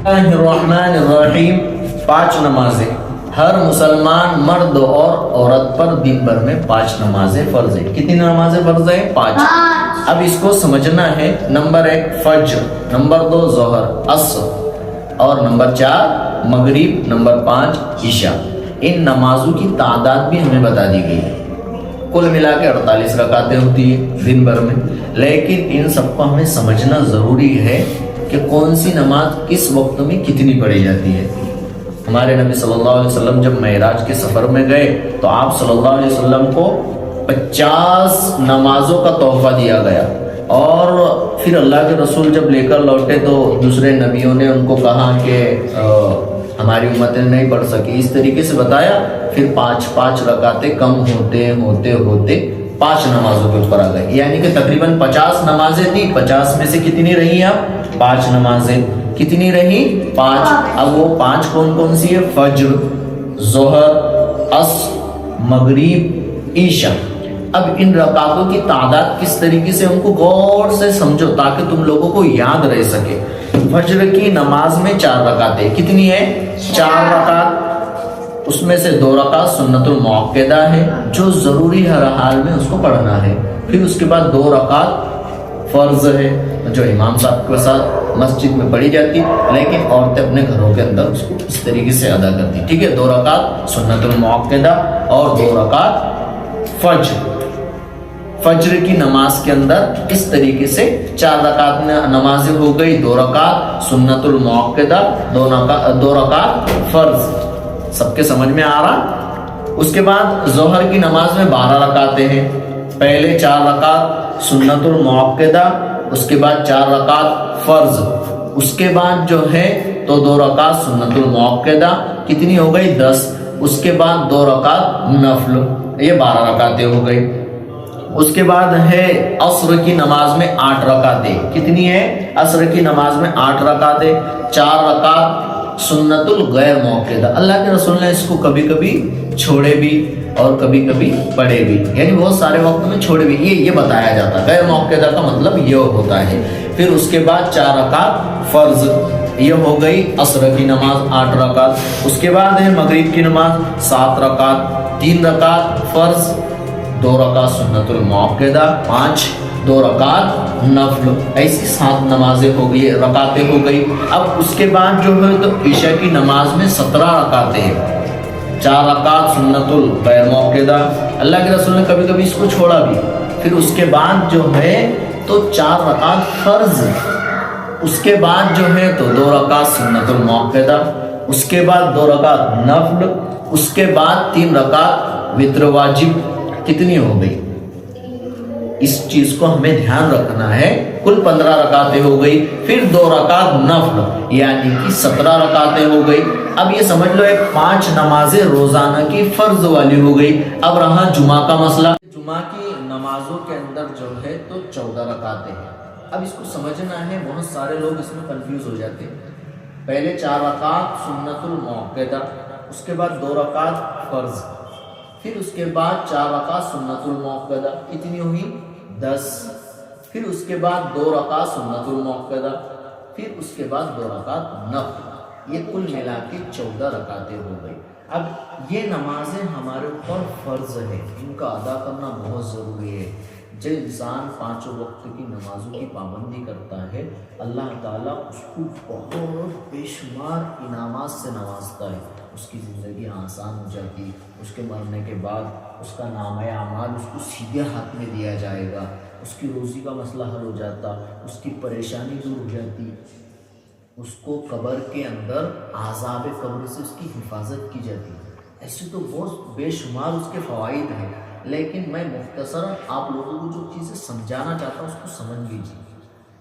اللہ الرحمن الرحیم، 5 نمازیں ہر مسلمان مرد اور عورت پر دن بھر میں 5 نمازیں فرض ہیں۔ کتنی نمازیں فرض ہیں؟ 5۔ اب اس کو سمجھنا ہے۔ نمبر 1 فجر، نمبر 2 ظہر عصر، اور نمبر 4 مغرب، نمبر 5 عشاء۔ ان نمازوں کی تعداد بھی ہمیں بتا دی گئی ہے۔ کل ملا کے 48 رکعتیں ہوتی ہیں دن بھر میں، لیکن ان سب کو ہمیں سمجھنا ضروری ہے کہ کون سی نماز کس وقت میں کتنی پڑھی جاتی ہے۔ ہمارے نبی صلی اللہ علیہ وسلم جب معراج کے سفر میں گئے تو آپ صلی اللہ علیہ وسلم کو 50 نمازوں کا تحفہ دیا گیا، اور پھر اللہ کے رسول جب لے کر لوٹے تو دوسرے نبیوں نے ان کو کہا کہ ہماری امتیں نہیں پڑھ سکی، اس طریقے سے بتایا۔ پھر 5 رکعتیں کم ہوتے ہوتے ہوتے 5 نمازوں کے اوپر آ گئے، یعنی کہ تقریباً 50 نمازیں تھی۔ 50 میں سے کتنی رہی اب؟ 5 نمازیں۔ کتنی رہی؟ 5۔ اب وہ 5 کون کون سی ہے؟ فجر، ظہر، عصر، مغرب، عشاء۔ اب ان رکعتوں کی تعداد کس طریقے سے، ہم کو غور سے سمجھو تاکہ تم لوگوں کو یاد رہ سکے۔ فجر کی نماز میں 4 رکعتیں، کتنی ہے؟ 4 رکعت۔ اس میں سے 2 رکعت سنت المؤکدہ ہے، جو ضروری ہر حال میں اس کو پڑھنا ہے۔ پھر اس کے بعد 2 رکعت فرض ہے، جو امام صاحب کے ساتھ مسجد میں پڑھی جاتی، لیکن عورتیں اپنے گھروں کے اندر اس کو اس طریقے سے ادا کرتی۔ ٹھیک ہے، 2 رکعت سنت المؤکدہ اور 2 رکعت فجر۔ فجر کی نماز کے اندر اس طریقے سے 4 رکعت نمازیں ہو گئی، 2 رکعت سنت المؤکدہ، 2 رکعت فرض۔ سب کے سمجھ میں آ رہا؟ اس کے بعد ظہر کی نماز میں 12 رکعتیں ہیں۔ پہلے 4 رکعت سنت المؤکدہ، اس کے بعد 4 رکعت فرض، اس کے بعد جو ہے تو 2 رکعت سنت المؤکدہ، کتنی ہو گئی؟ 10۔ اس کے بعد 2 رکعت نفل، یہ 12 رکعتیں ہو گئی۔ اس کے بعد ہے عصر کی نماز میں 8 رکعتیں، کتنی ہے؟ عصر کی نماز میں 8 رکعتیں، 4 رکعت سنت الغیر موقدہ۔ اللہ کے رسول نے اس کو کبھی کبھی چھوڑے بھی اور کبھی کبھی پڑھے بھی، یعنی بہت سارے وقت میں چھوڑے بھی، یہ بتایا جاتا ہے۔ غیر موقدہ کا مطلب یہ ہوتا ہے۔ پھر اس کے بعد 4 رکعت فرض، یہ ہو گئی عصر کی نماز 8 رکعت۔ اس کے بعد ہے مغرب کی نماز 7 رکعت، 3 رکعت فرض، 2 رکعت سنت المؤکدہ، 5 2 رکعت نفل، ایسی 7 نمازیں ہو گئی، رکعتیں ہو گئی۔ اب اس کے بعد جو ہے تو عشاء کی نماز میں 17 رکعتیں ہیں، 4 رکعت سنت الغیر موقدہ۔ اللہ کے رسول نے کبھی کبھی اس کو چھوڑا بھی۔ پھر اس کے بعد جو ہے تو 4 رکعت فرض، اس کے بعد جو ہے تو 2 رکعت سنت المؤکدہ، اس کے بعد 2 رکعت نفل، اس کے بعد 3 رکعت وتر واجب۔ کتنی ہو گئی؟ اس چیز کو ہمیں دھیان رکھنا ہے۔ کل 15 رکعتیں ہو گئی، پھر 2 رکعت نفل، یعنی کہ 17 رکعتیں ہو گئی۔ اب یہ سمجھ لو ایک 5 نمازیں روزانہ کی فرض والی ہو گئی۔ اب رہا جمعہ کا مسئلہ۔ جمعہ کی نمازوں کے اندر جو ہے تو 14 رکعتیں ہیں۔ اب اس کو سمجھنا ہے، بہت سارے لوگ اس میں کنفیوز ہو جاتے ہیں۔ پہلے 4 رکعت سنت المؤکدہ، اس کے بعد 2 رکعت فرض، پھر اس کے بعد 4 رکعت سنت المؤکدہ، کتنی ہوئی؟ 10۔ پھر اس کے بعد 2 رکعت سنت المؤکدہ، پھر اس کے بعد 2 رکعت نفل، یہ کل ملا کے 14 رکعتیں ہو گئی۔ اب یہ نمازیں ہمارے اوپر فرض ہے، ان کا ادا کرنا بہت ضروری ہے۔ جو انسان 5 وقت کی نمازوں کی پابندی کرتا ہے، اللہ تعالیٰ اس کو بہت بے شمار انعامات سے نوازتا ہے۔ اس کی زندگی آسان ہو جاتی، اس کے مرنے کے بعد اس کا نامہ اعمال اس کو سیدھے ہاتھ میں دیا جائے گا، اس کی روزی کا مسئلہ حل ہو جاتا، اس کی پریشانی دور ہو جاتی، اس کو قبر کے اندر عذاب قبر سے اس کی حفاظت کی جاتی۔ ایسے تو بہت بے شمار اس کے فوائد ہیں، لیکن میں مختصراً آپ لوگوں کو جو چیزیں سمجھانا چاہتا ہوں اس کو سمجھ لیجیے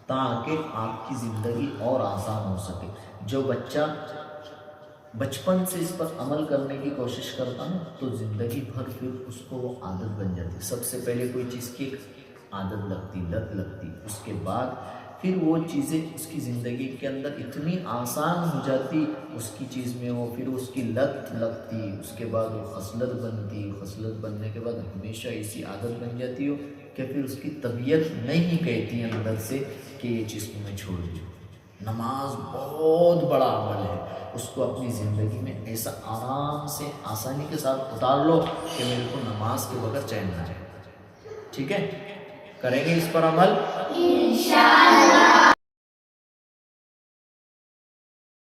تاکہ آپ کی زندگی اور آسان ہو سکے۔ جو بچہ بچپن سے اس پر عمل کرنے کی کوشش کرتا نا تو زندگی بھر پھر اس کو وہ عادت بن جاتی۔ سب سے پہلے کوئی چیز کی عادت لگتی، لت لگتی، اس کے بعد پھر وہ چیزیں اس کی زندگی کے اندر اتنی آسان ہو جاتی، اس کی چیز میں وہ پھر اس کی لت لگتی، اس کے بعد وہ خصلت بنتی، خصلت بننے کے بعد ہمیشہ ایسی عادت بن جاتی ہو کہ پھر اس کی طبیعت نہیں کہتی اندر سے کہ یہ چیز کو میں چھوڑ دوں۔ نماز بہت بڑا عمل ہے، اس کو اپنی زندگی میں ایسا آرام سے آسانی کے ساتھ اتار لو کہ میرے کو نماز کے بغیر چین نہ رہے. ٹھیک ہے، کریں گے اس پر عمل.